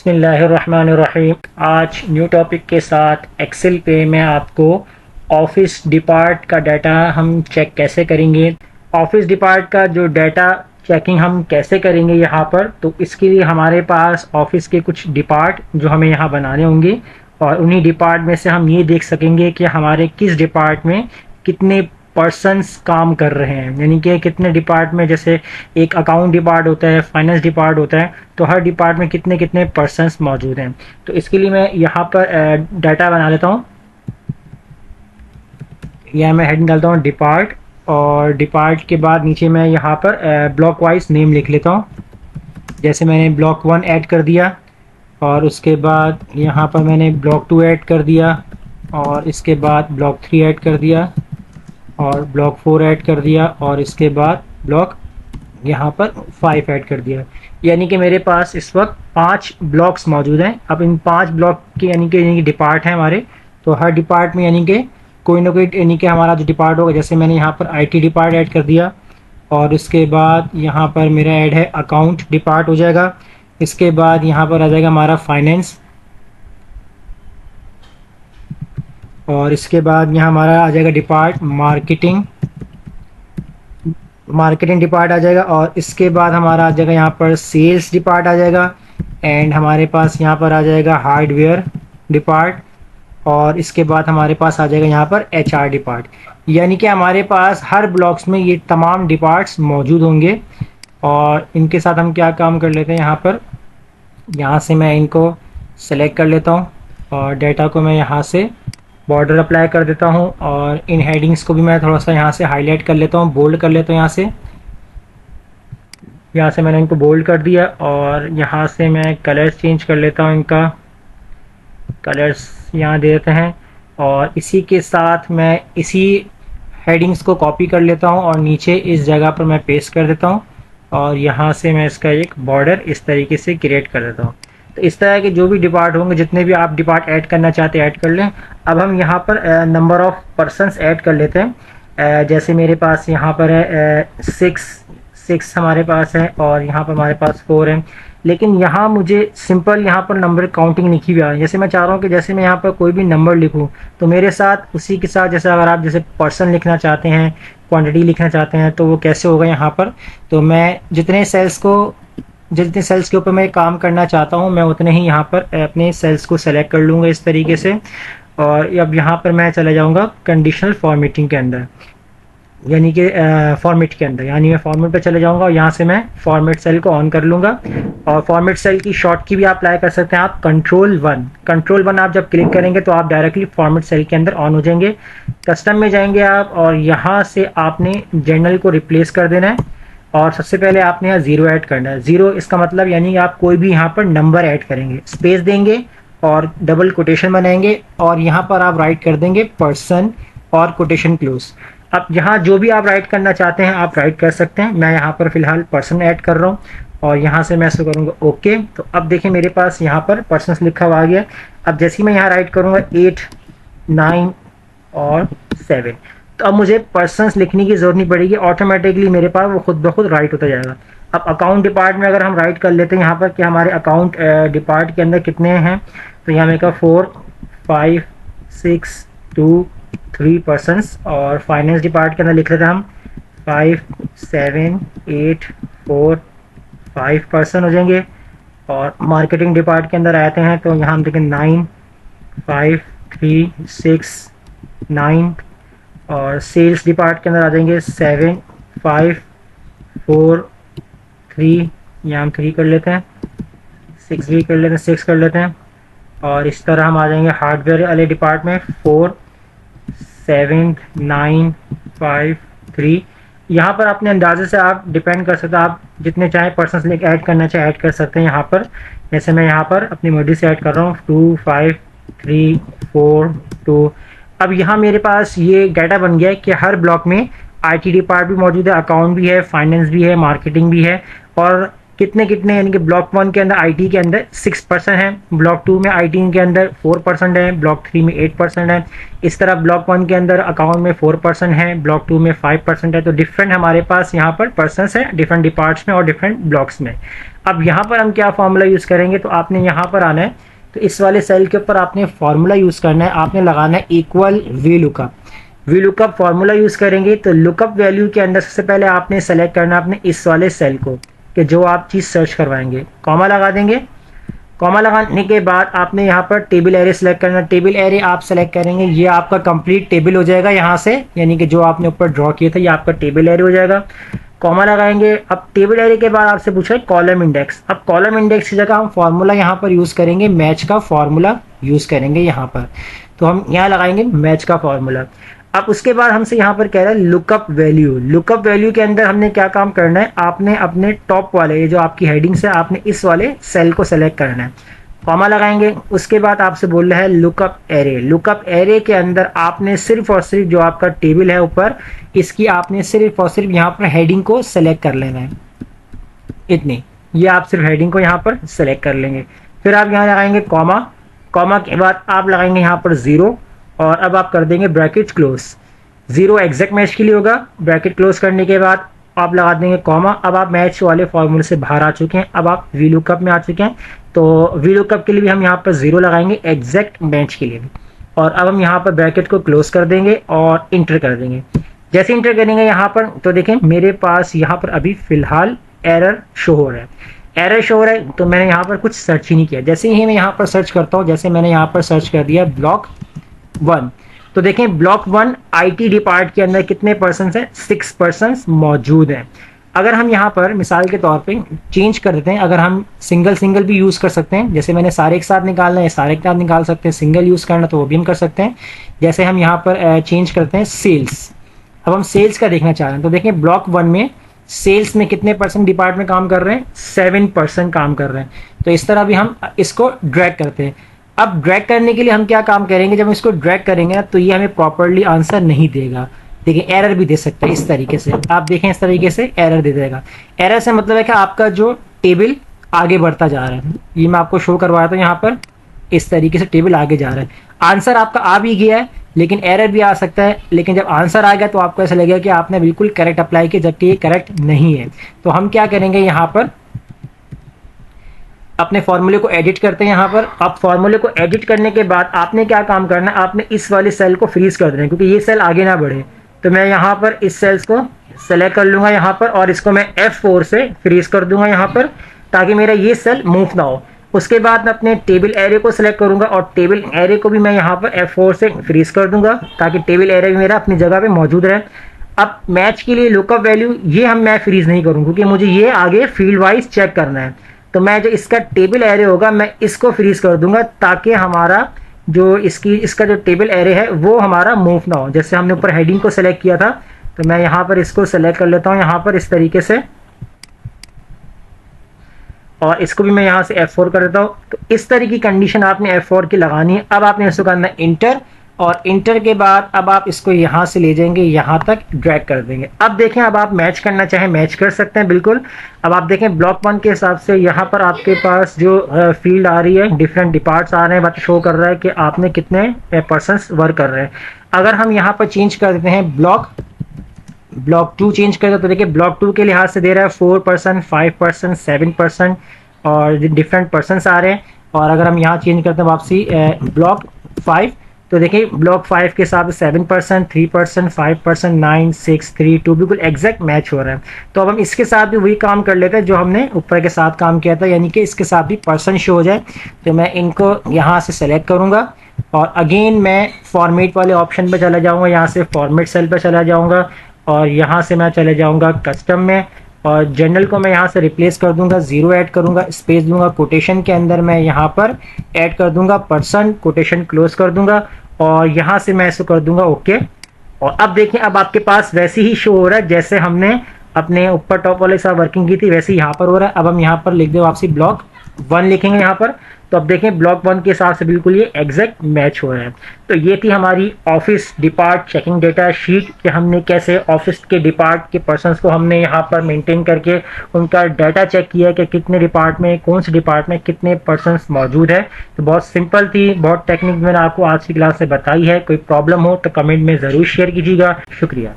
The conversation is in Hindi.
बिस्मिल्लाहिर्रहमानिर्रहीम। आज न्यू टॉपिक के साथ एक्सेल पे मैं आपको ऑफिस डिपार्ट का डाटा हम चेक कैसे करेंगे, ऑफिस डिपार्ट का जो डाटा चेकिंग हम कैसे करेंगे यहाँ पर। तो इसके लिए हमारे पास ऑफिस के कुछ डिपार्ट जो हमें यहाँ बनाने होंगे और उन्हीं डिपार्ट में से हम ये देख सकेंगे कि हमारे किस डिपार्ट में कितने पर्सन्स काम कर रहे हैं, यानी कि कितने डिपार्ट में, जैसे एक अकाउंट डिपार्ट होता है, फाइनेंस डिपार्ट होता है, तो हर डिपार्ट में कितने कितने पर्सन्स मौजूद हैं। तो इसके लिए मैं यहाँ पर डाटा बना लेता हूँ। यह मैं हेडिंग डालता हूँ डिपार्ट, और डिपार्ट के बाद नीचे मैं यहाँ पर ब्लॉक वाइज नेम लिख लेता हूँ। जैसे मैंने ब्लॉक 1 ऐड कर दिया और उसके बाद यहाँ पर मैंने ब्लॉक 2 ऐड कर दिया और इसके बाद ब्लॉक 3 ऐड कर दिया और ब्लॉक 4 ऐड कर दिया और इसके बाद ब्लॉक यहाँ पर 5 ऐड कर दिया। यानी कि मेरे पास इस वक्त 5 ब्लॉक्स मौजूद हैं। अब इन 5 ब्लॉक के यानी कि डिपार्ट हैं हमारे, तो हर डिपार्ट में यानी कि कोई ना कोई यानी कि हमारा जो डिपार्ट होगा, जैसे मैंने यहाँ पर आईटी डिपार्ट ऐड कर दिया और इसके बाद यहाँ पर मेरा ऐड है अकाउंट डिपार्ट हो जाएगा। इसके बाद यहाँ पर आ जाएगा हमारा फाइनेंस और इसके बाद यहाँ हमारा आ जाएगा डिपार्ट मार्केटिंग डिपार्ट आ जाएगा और इसके बाद हमारा आ जाएगा यहाँ पर सेल्स डिपार्ट आ जाएगा एंड हमारे पास यहाँ पर आ जाएगा हार्डवेयर डिपार्ट और इसके बाद हमारे पास आ जाएगा यहाँ पर एचआर डिपार्ट। यानी कि हमारे पास हर ब्लॉक्स में ये तमाम डिपार्ट्स मौजूद होंगे और इनके साथ हम क्या काम कर लेते हैं, यहाँ से मैं इनको सेलेक्ट कर लेता हूँ और डाटा को मैं यहाँ से बॉर्डर अप्लाई कर देता हूँ और इन हेडिंग्स को भी मैं थोड़ा सा यहाँ से हाईलाइट कर लेता हूँ, बोल्ड कर लेता हूँ। यहाँ से मैंने इनको बोल्ड कर दिया और यहाँ से मैं कलर्स चेंज कर लेता हूँ, इनका कलर्स यहाँ दे देते हैं और इसी के साथ मैं इसी हेडिंग्स को कॉपी कर लेता हूँ और नीचे इस जगह पर मैं पेस्ट कर देता हूँ और यहाँ से मैं इसका एक बॉर्डर इस तरीके से क्रिएट कर देता हूँ। तो इस तरह के जो भी डिपार्ट होंगे, जितने भी आप डिपार्ट ऐड करना चाहते हैं ऐड कर लें। अब हम यहाँ पर नंबर ऑफ पर्सन्स ऐड कर लेते हैं। जैसे मेरे पास यहाँ पर है 6 हमारे पास है और यहाँ पर हमारे पास 4 है, लेकिन यहाँ मुझे सिंपल यहाँ पर नंबर काउंटिंग लिखी हुई है। जैसे मैं चाह रहा हूँ कि जैसे मैं यहाँ पर कोई भी नंबर लिखूँ तो मेरे साथ उसी के साथ, जैसे अगर आप जैसे पर्सन लिखना चाहते हैं, क्वांटिटी लिखना चाहते हैं, तो वो कैसे होगा यहाँ पर। तो मैं जितने सेल्स के ऊपर मैं काम करना चाहता हूं, मैं उतने ही यहाँ पर अपने सेल्स को सेलेक्ट कर लूँगा इस तरीके से। और अब यहाँ पर मैं चला जाऊँगा कंडीशनल फॉर्मेटिंग के अंदर, यानी कि फॉर्मेट के अंदर, यानी मैं फॉर्मेट पर चले जाऊँगा और यहाँ से मैं फॉर्मेट सेल को ऑन कर लूँगा। और फॉर्मेट सेल की शॉर्ट की भी आप अप्लाई कर सकते हैं, आप कंट्रोल 1 आप जब क्लिक करेंगे तो आप डायरेक्टली फॉर्मेट सेल के अंदर ऑन हो जाएंगे। कस्टम में जाएंगे आप और यहाँ से आपने जनरल को रिप्लेस कर देना है और सबसे पहले आपने यहाँ 0 ऐड करना है। 0 इसका मतलब यानी आप कोई भी यहाँ पर नंबर ऐड करेंगे, स्पेस देंगे और डबल कोटेशन बनाएंगे और यहाँ पर आप राइट कर देंगे पर्सन और कोटेशन क्लोज। अब यहाँ जो भी आप राइट करना चाहते हैं आप राइट कर सकते हैं। मैं यहाँ पर फिलहाल पर्सन ऐड कर रहा हूँ और यहाँ से मैं ऐसा करूँगा ओके। तो अब देखिए मेरे पास यहाँ पर पर्सन लिखा हुआ आ गया। अब जैसे ही मैं यहाँ राइट करूँगा 8, 9 और 7, तो अब मुझे पर्सन्स लिखने की जरूरत नहीं पड़ेगी, ऑटोमेटिकली मेरे पास वो खुद ब खुद राइट होता जाएगा। अब अकाउंट डिपार्ट में अगर हम राइट कर लेते हैं यहाँ पर कि हमारे अकाउंट डिपार्ट के अंदर कितने हैं, तो यहाँ मेरे का 4, 5, 6, 2, 3 पर्सन्स और फाइनेंस डिपार्ट के अंदर लिख लेते हैं हम 5, 7, 8, 4, 5 पर्सन हो जाएंगे। और मार्केटिंग डिपार्ट के अंदर आते हैं तो यहाँ हम देखें 9, 5, 3, 6, 9 और सेल्स डिपार्ट के अंदर आ जाएंगे 7, 5, 4, 3, यहाँ हम 3 कर लेते हैं, 6 भी कर लेते हैं, 6 कर लेते हैं। और इस तरह हम आ जाएंगे हार्डवेयर वाले डिपार्ट में 4, 7, 9, 5, 3। यहाँ पर अपने अंदाजे से आप डिपेंड कर सकते हैं, आप जितने चाहे पर्सन्स लेके ऐड करना चाहे ऐड कर सकते हैं यहाँ पर। जैसे मैं यहाँ पर अपनी मर्जी से ऐड कर रहा हूँ 2, 5, 3, 4, 2। अब यहाँ मेरे पास ये डाटा बन गया है कि हर ब्लॉक में आईटी डिपार्ट भी मौजूद है, अकाउंट भी है, फाइनेंस भी है, मार्केटिंग भी है। और कितने कितने, यानी कि ब्लॉक 1 के अंदर आईटी के अंदर 6% है, ब्लॉक 2 में आईटी के अंदर 4% है, ब्लॉक 3 में 8% है। इस तरह ब्लॉक 1 के अंदर अकाउंट में 4% है, ब्लॉक 2 में 5% है। तो डिफरेंट हमारे पास यहाँ पर पर्सन्स है डिफरेंट डिपार्ट्स में और डिफरेंट ब्लॉक्स में। अब यहाँ पर हम क्या फार्मूला यूज़ करेंगे, तो आपने यहाँ पर आना है, तो इस वाले सेल के ऊपर आपने फार्मूला यूज़ करना है, आपने लगाना है equal V lookup. V lookup formula use करेंगे तो लुकअप वैल्यू के अंदर सबसे पहले आपने सेलेक्ट करना है अपने इस वाले सेल को, कि जो आप चीज़ सर्च करवाएंगे, कॉमा लगा देंगे। कॉमा लगाने के बाद आपने यहाँ पर टेबल एरे सेलेक्ट करना। टेबल एरे आप सेलेक्ट करेंगे, ये आपका कंप्लीट टेबल हो जाएगा यहाँ से, यानी कि जो आपने ऊपर ड्रॉ किया था ये आपका टेबल एरे हो जाएगा। कॉमा लगाएंगे। अब टेबल एरे के बाद आपसे पूछा है कॉलम इंडेक्स। अब कॉलम इंडेक्स की जगह हम फार्मूला यहाँ पर यूज़ करेंगे, मैच का फार्मूला यूज़ करेंगे यहाँ पर, तो हम यहाँ लगाएंगे मैच का फार्मूला। अब उसके बाद हमसे यहाँ पर कह रहा है लुकअप वैल्यू। लुकअप वैल्यू के अंदर हमने क्या काम करना है, आपने अपने टॉप वाले, ये जो आपकी हेडिंग्स है, आपने इस वाले सेल को सेलेक्ट करना है, कॉमा लगाएंगे। उसके बाद आपसे बोल रहा है लुकअप एरे। लुकअप एरे के अंदर आपने सिर्फ और सिर्फ जो आपका टेबल है ऊपर, इसकी आपने सिर्फ और सिर्फ यहाँ पर हेडिंग को सेलेक्ट कर लेना है, इतनी, ये आप सिर्फ हेडिंग को यहाँ पर सेलेक्ट कर लेंगे। फिर आप यहाँ लगाएंगे कॉमा। कॉमा के बाद आप लगाएंगे यहाँ पर 0, और अब आप कर देंगे ब्रैकेट क्लोज। 0 एग्जैक्ट मैच के लिए होगा। ब्रैकेट क्लोज करने के बाद आप लगा देंगे कॉमा। अब आप मैच वाले फॉर्मूले से बाहर आ चुके हैं, अब आप वी लुकअप में आ चुके हैं, तो वी लुकअप के लिए भी हम यहाँ पर 0 लगाएंगे, एग्जैक्ट मैच के लिए भी। और अब हम यहाँ पर ब्रैकेट को क्लोज कर देंगे और इंटर कर देंगे। जैसे इंटर करेंगे यहाँ पर, तो देखें मेरे पास यहाँ पर अभी फिलहाल एरर शो हो रहा है। एरर शो हो रहा है, तो मैंने यहाँ पर कुछ सर्च ही नहीं किया। जैसे ही मैं यहाँ पर सर्च करता हूँ, जैसे मैंने यहाँ पर सर्च कर दिया ब्लॉक 1, तो देखें ब्लॉक 1 IT डिपार्ट के अंदर कितने पर्सन्स हैं, 6 पर्सन्स मौजूद हैं। अगर हम यहाँ पर मिसाल के तौर पे चेंज कर देते हैं, अगर हम सिंगल सिंगल भी यूज़ कर सकते हैं, जैसे मैंने सारे एक साथ निकालना है, सारे एक साथ निकाल सकते हैं, सिंगल यूज़ करना तो वो भी हम कर सकते हैं। जैसे हम यहाँ पर चेंज करते हैं सेल्स। अब हम सेल्स का देखना चाह रहे हैं, तो देखें ब्लॉक 1 में सेल्स में कितने परसेंट डिपार्ट में काम कर रहे हैं, 7% काम कर रहे हैं। तो इस तरह भी हम इसको ड्रैग करते हैं। अब ड्रैग करने के लिए हम क्या काम करेंगे, जब हम इसको ड्रैग करेंगे ना, तो ये हमें प्रॉपरली आंसर नहीं देगा। देखिए एरर भी दे सकता है इस तरीके से, आप देखें इस तरीके से एरर दे देगा। एरर से मतलब है कि आपका जो टेबल आगे बढ़ता जा रहा है, ये मैं आपको शो करवाया था यहाँ पर, इस तरीके से टेबल आगे जा रहा है। आंसर आपका आ भी गया है, लेकिन एरर भी आ सकता है। लेकिन जब आंसर आ गया तो आपको ऐसा लगेगा कि आपने बिल्कुल करेक्ट अप्लाई किया, जबकि ये करेक्ट नहीं है। तो हम क्या करेंगे, यहाँ पर अपने फॉर्मूले को एडिट करते हैं। यहाँ पर आप फॉर्मूले को एडिट करने के बाद आपने क्या काम करना है, आपने इस वाले सेल को फ्रीज कर देना है, क्योंकि ये सेल आगे ना बढ़े। तो मैं यहाँ पर इस सेल्स को सेलेक्ट कर लूँगा यहाँ पर, और इसको मैं F4 से फ्रीज कर दूंगा यहाँ पर, ताकि मेरा ये सेल मूव ना हो। उसके बाद मैं अपने टेबल एरे को सिलेक्ट करूंगा, और टेबल एरे को भी मैं यहाँ पर F4 से फ्रीज कर दूंगा, ताकि टेबल एरे भी मेरा अपनी जगह पे मौजूद रहे। अब मैच के लिए लुकअप वैल्यू ये मैं फ्रीज नहीं करूँगा, क्योंकि मुझे ये आगे फील्ड वाइज चेक करना है। तो मैं जो इसका टेबल एरे होगा मैं इसको फ्रीज कर दूंगा, ताकि हमारा जो इसका जो टेबल एरे है वो हमारा मूव ना हो। जैसे हमने ऊपर हेडिंग को सेलेक्ट किया था, तो मैं यहाँ पर इसको सेलेक्ट कर लेता हूँ यहाँ पर इस तरीके से, और इसको भी मैं यहाँ से F4 कर देता हूँ। तो इस तरह की कंडीशन आपने F4 की लगानी है। अब आपने इसको करना है इंटर, और इंटर के बाद अब आप इसको यहाँ से ले जाएंगे, यहाँ तक ड्रैग कर देंगे। अब देखें, अब आप मैच करना चाहें मैच कर सकते हैं बिल्कुल। अब आप देखें ब्लॉक 1 के हिसाब से यहाँ पर आपके पास जो फील्ड आ रही है, डिफरेंट डिपार्ट्स आ रहे हैं, बट शो कर रहा है कि आपने कितने पर्सन्स वर्क कर रहे हैं। अगर हम यहाँ पर चेंज कर देते हैं ब्लॉक 2 चेंज कर दे, तो देखिए ब्लॉक 2 के लिहाज से दे रहा है 4%, 5%, 7%, और डिफरेंट पर्सन्स आ रहे हैं। और अगर हम यहाँ चेंज करते हैं वापसी ब्लॉक 5, तो देखिए ब्लॉक 5 के हिसाब से 7%, 3%, 5%, 9, 6, 3, 2 बिल्कुल एग्जैक्ट मैच हो रहा है। तो अब हम इसके साथ भी वही काम कर लेते हैं जो हमने ऊपर के साथ काम किया था, यानी कि इसके साथ भी पर्सन शो हो जाए। तो मैं इनको यहाँ से सेलेक्ट करूँगा, और अगेन मैं फॉर्मेट वाले ऑप्शन पर चला जाऊँगा, यहाँ से फॉर्मेट सेल पर चला जाऊँगा, और यहाँ से मैं चले जाऊँगा कस्टम में, और जनरल को मैं यहाँ से रिप्लेस कर दूंगा, 0 ऐड करूँगा, स्पेस दूंगा, कोटेशन के अंदर मैं यहाँ पर ऐड कर दूंगा पर्सन, कोटेशन क्लोज कर दूंगा, और यहाँ से मैं इसको कर दूंगा ओके। और अब देखिए, अब आपके पास वैसे ही शो हो रहा है जैसे हमने अपने ऊपर टॉप वाले साथ वर्किंग की थी, वैसे यहाँ पर हो रहा है। अब हम यहाँ पर लिख दो वापसी ब्लॉक 1 लिखेंगे यहाँ पर, तो अब देखें ब्लॉक 1 के हिसाब से बिल्कुल ये एग्जैक्ट मैच हो रहा है। तो ये थी हमारी office depart checking data sheet, कि हमने कैसे ऑफिस के डिपार्ट के पर्सन्स को हमने यहाँ पर मेंटेन करके उनका डाटा चेक किया कि कितने डिपार्ट में, कौन से डिपार्ट में कितने पर्सन्स मौजूद है। तो बहुत सिंपल थी, बहुत टेक्निक मैंने आपको आज की क्लास से बताई है। कोई प्रॉब्लम हो तो कमेंट में ज़रूर शेयर कीजिएगा। शुक्रिया।